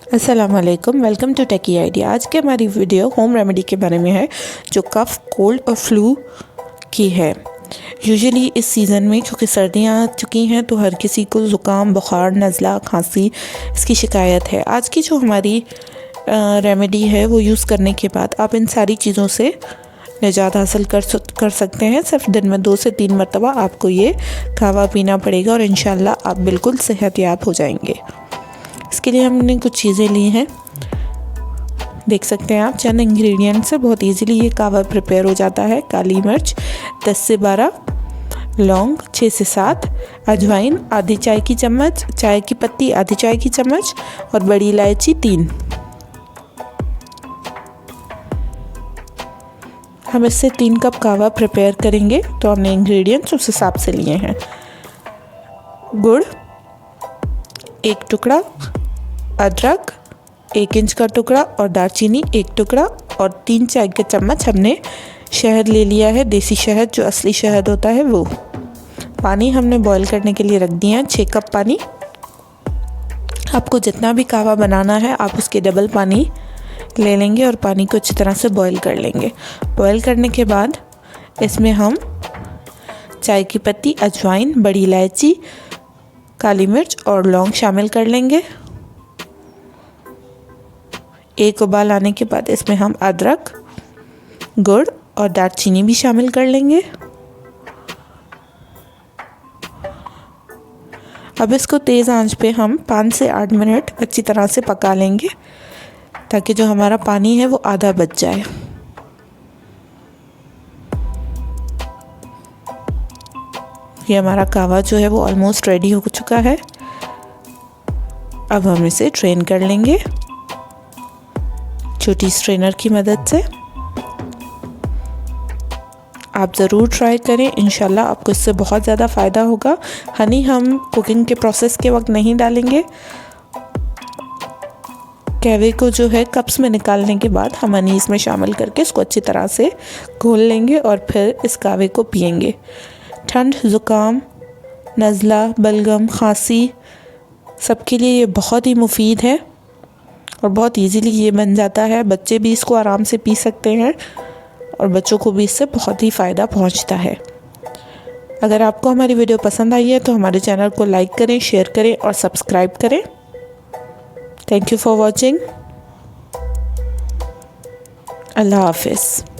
अस्सलामुअलैकुम, welcome to techy idea. आज की हमारी वीडियो होम रेमेडी के बारे में है जो कफ़, कोल्ड और फ्लू की है। यूजुअली इस सीज़न में क्योंकि सर्दियां आ चुकी हैं तो हर किसी को ज़ुकाम, बुखार, नज़ला, खांसी इसकी शिकायत है। आज की जो हमारी रेमेडी है वो यूज़ करने के बाद आप इन सारी चीज़ों से निजात हासिल कर सकते हैं। सिर्फ दिन में 2 से 3 मरतबा आपको ये कावा पीना पड़ेगा और इंशाल्लाह आप बिल्कुल सेहतयाब हो जाएंगे। इसके लिए हमने कुछ चीज़ें ली हैं, देख सकते हैं आप। चंद इंग्रेडिएंट्स से बहुत इजीली ये कावा प्रिपेयर हो जाता है। काली मिर्च 10 से 12, लौंग 6 से 7, अजवाइन आधी चाय की चम्मच, चाय की पत्ती आधी चाय की चम्मच और बड़ी इलायची 3। हम इससे 3 कप कावा प्रिपेयर करेंगे तो हमने इंग्रेडिएंट्स उस हिसाब से लिए हैं। गुड़ 1 टुकड़ा, अदरक 1 इंच का टुकड़ा और दालचीनी 1 टुकड़ा और 3 चाय के चम्मच हमने शहद ले लिया है, देसी शहद जो असली शहद होता है वो। पानी हमने बॉईल करने के लिए रख दिया है 6 कप पानी। आपको जितना भी कावा बनाना है आप उसके डबल पानी ले लेंगे और पानी को अच्छी तरह से बॉईल कर लेंगे। बॉईल करने के बाद इसमें हम चाय की पत्ती, अजवाइन, बड़ी इलायची, काली मिर्च और लौंग शामिल कर लेंगे। एक उबाल आने के बाद इसमें हम अदरक, गुड़ और दालचीनी भी शामिल कर लेंगे। अब इसको तेज़ आंच पे हम 5 से 8 मिनट अच्छी तरह से पका लेंगे ताकि जो हमारा पानी है वो आधा बच जाए। ये हमारा कावा जो है वो ऑलमोस्ट रेडी हो चुका है। अब हम इसे ट्रेन कर लेंगे छोटी स्ट्रेनर की मदद से। आप ज़रूर ट्राई करें, इंशाल्लाह आपको इससे बहुत ज़्यादा फ़ायदा होगा। हनी हम कुकिंग के प्रोसेस के वक्त नहीं डालेंगे। कहवे को जो है कप्स में निकालने के बाद हम हनी इसमें शामिल करके इसको अच्छी तरह से घोल लेंगे और फिर इस कावे को पिएंगे। ठंड, ज़ुकाम, नज़ला, बलगम, खांसी सबके लिए ये बहुत ही मुफीद है और बहुत इजीली ये बन जाता है। बच्चे भी इसको आराम से पी सकते हैं और बच्चों को भी इससे बहुत ही फ़ायदा पहुंचता है। अगर आपको हमारी वीडियो पसंद आई है तो हमारे चैनल को लाइक करें, शेयर करें और सब्सक्राइब करें। Thank you for watching. अल्लाह हाफिज़।